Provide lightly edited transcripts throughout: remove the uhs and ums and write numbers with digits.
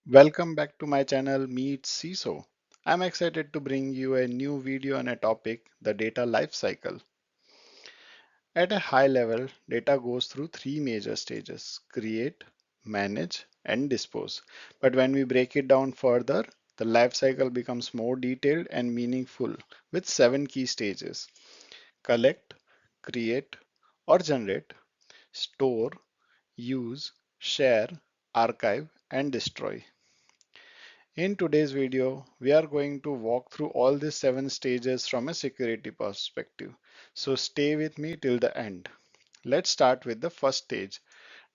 Welcome back to my channel Meet CISO. I'm excited to bring you a new video on a topic, the data lifecycle. At a high level, data goes through three major stages: create, manage, and dispose. But when we break it down further, the lifecycle becomes more detailed and meaningful with seven key stages: collect, create or generate, store, use, share, archive, and destroy. In today's video, we are going to walk through all these seven stages from a security perspective. So stay with me till the end. Let's start with the first stage,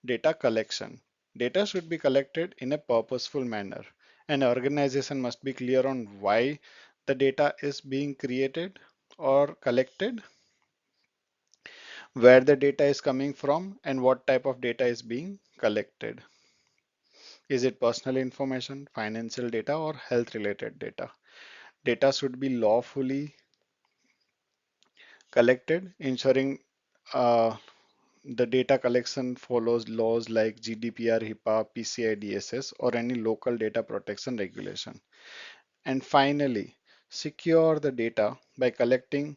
data collection. Data should be collected in a purposeful manner. An organization must be clear on why the data is being created or collected, where the data is coming from, and what type of data is being collected. Is it personal information, financial data, or health related data? Data should be lawfully collected, ensuring uh, the data collection follows laws like GDPR, HIPAA, PCI DSS, or any local data protection regulation. And finally, secure the data by collecting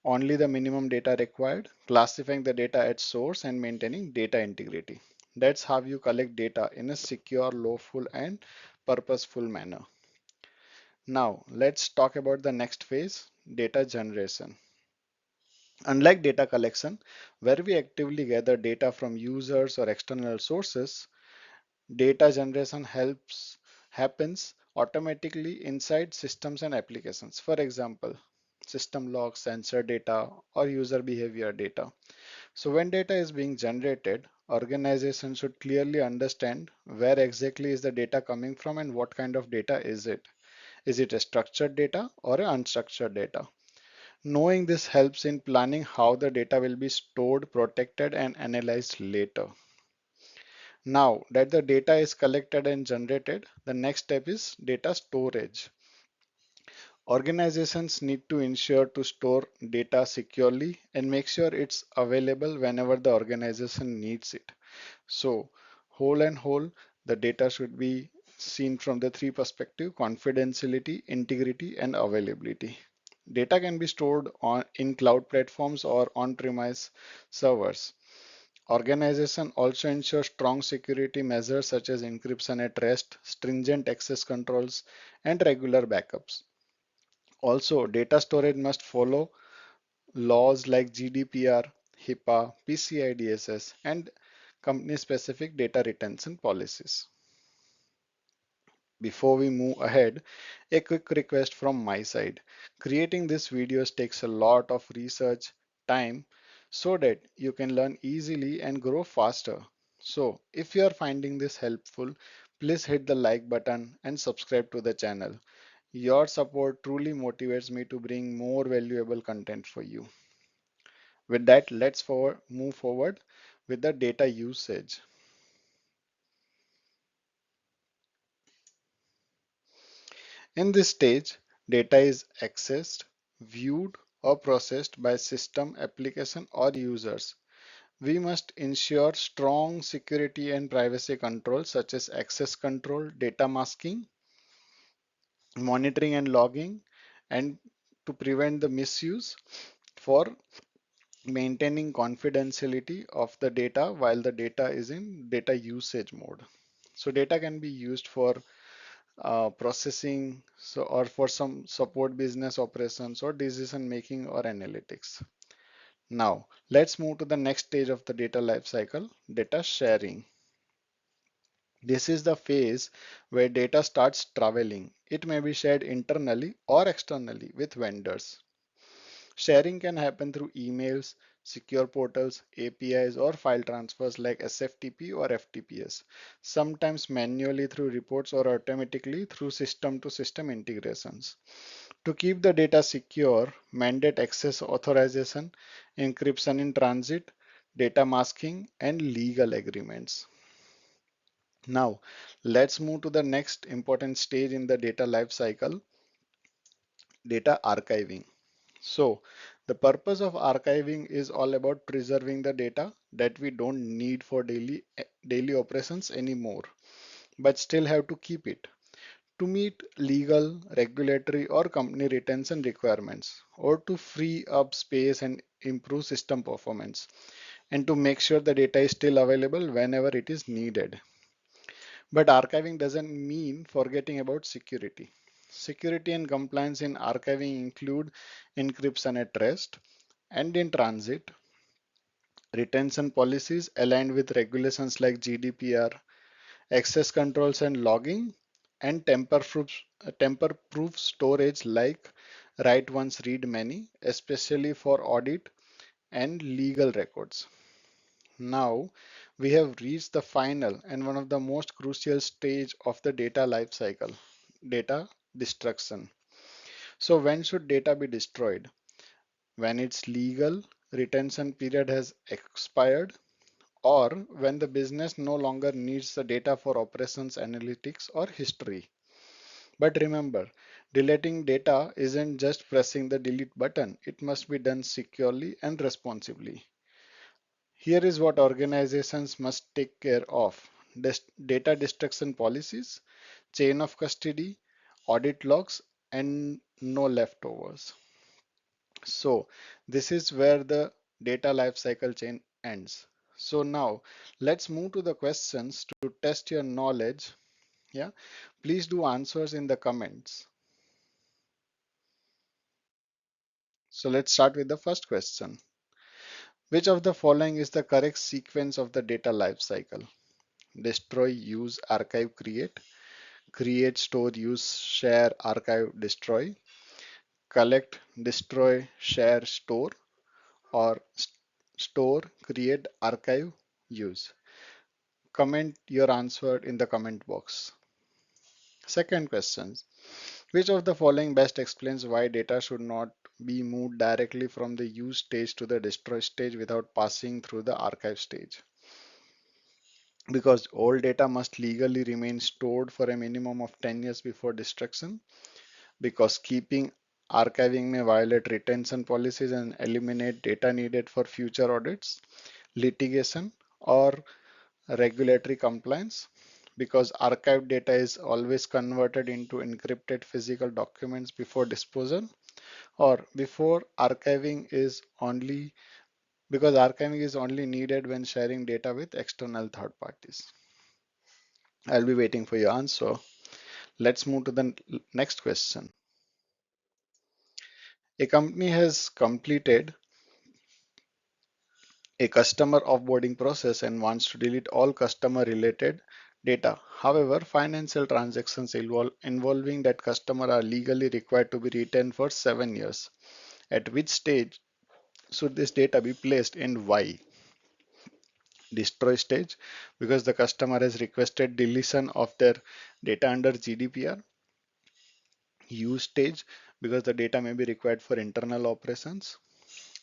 only the minimum data required, classifying the data at source, and maintaining data integrity. That's how you collect data in a secure, lawful, and purposeful manner. Now, let's talk about the next phase, data generation. Unlike data collection, where we actively gather data from users or external sources, data generation happens automatically inside systems and applications. For example, system logs, sensor data, or user behavior data. So when data is being generated, organizations should clearly understand where exactly is the data coming from and what kind of data is it. Is it a structured data or a unstructured data? Knowing this helps in planning how the data will be stored, protected, and analyzed later. Now that the data is collected and generated, the next step is data storage. Organizations need to ensure to store data securely and make sure it's available whenever the organization needs it. So, whole, the data should be seen from the three perspective: confidentiality, integrity, and availability. Data can be stored in cloud platforms or on-premise servers. Organization also ensure strong security measures such as encryption at rest, stringent access controls, and regular backups. Also, data storage must follow laws like GDPR, HIPAA, PCI DSS, and company-specific data retention policies. Before we move ahead, a quick request from my side. Creating these videos takes a lot of research, time, so that you can learn easily and grow faster. So, if you are finding this helpful, please hit the like button and subscribe to the channel. Your support truly motivates me to bring more valuable content for you. With that, move forward with the data usage. In this stage, data is accessed, viewed, or processed by system, application, or users. We must ensure strong security and privacy controls such as access control, data masking, monitoring and logging, and to prevent the misuse, for maintaining confidentiality of the data while the data is in data usage mode. So data can be used for processing, or for some support business operations or decision making or analytics. Now let's move to the next stage of the data lifecycle, data sharing. This is the phase where data starts traveling. It may be shared internally or externally with vendors. Sharing can happen through emails, secure portals, APIs, or file transfers like SFTP or FTPS, sometimes manually through reports or automatically through system to system integrations. To keep the data secure, mandate access authorization, encryption in transit, data masking, and legal agreements. Now, let's move to the next important stage in the data lifecycle, data archiving. So the purpose of archiving is all about preserving the data that we don't need for daily operations anymore. but still have to keep it to meet legal, regulatory, or company retention requirements, or to free up space and improve system performance, and to make sure the data is still available whenever it is needed. But archiving doesn't mean forgetting about security. Security and compliance in archiving include encryption at rest and in transit, retention policies aligned with regulations like GDPR, access controls and logging, and tamper-proof storage like write once, read many, especially for audit and legal records. Now, we have reached the final and one of the most crucial stage of the data lifecycle, data destruction. So when should data be destroyed? When its legal retention period has expired, or when the business no longer needs the data for operations, analytics, or history. But remember, deleting data isn't just pressing the delete button, it must be done securely and responsibly. Here is what organizations must take care of: data destruction policies, chain of custody, audit logs, and no leftovers. So, this is where the data lifecycle chain ends. So, now let's move to the questions to test your knowledge. Yeah, please do answers in the comments. So, let's start with the first question. Which of the following is the correct sequence of the data lifecycle? Destroy, use, archive, create. Create, store, use, share, archive, destroy. Collect, destroy, share, store, or store, create, archive, use. Comment your answer in the comment box. Second question. Which of the following best explains why data should not be moved directly from the use stage to the destroy stage without passing through the archive stage? Because all data must legally remain stored for a minimum of 10 years before destruction. Because keeping archiving may violate retention policies and eliminate data needed for future audits, litigation, or regulatory compliance. Because archived data is always converted into encrypted physical documents before disposal, or before archiving is only because archiving is only needed when sharing data with external third parties. I'll be waiting for your answer. Let's move to the next question. A company has completed a customer offboarding process and wants to delete all customer related data. However, financial transactions involving that customer are legally required to be retained for 7 years. At which stage should this data be placed and why? Destroy stage, because the customer has requested deletion of their data under GDPR. Use stage, because the data may be required for internal operations.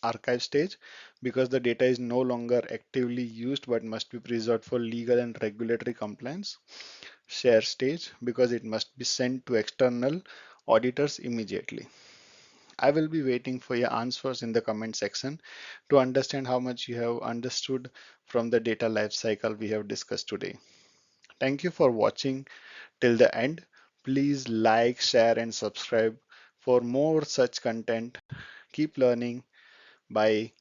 Archive stage, because the data is no longer actively used but must be preserved for legal and regulatory compliance. Share stage, because it must be sent to external auditors immediately. I will be waiting for your answers in the comment section to understand how much you have understood from the data lifecycle we have discussed today. Thank you for watching till the end. Please like, share, and subscribe for more such content. Keep learning. Bye.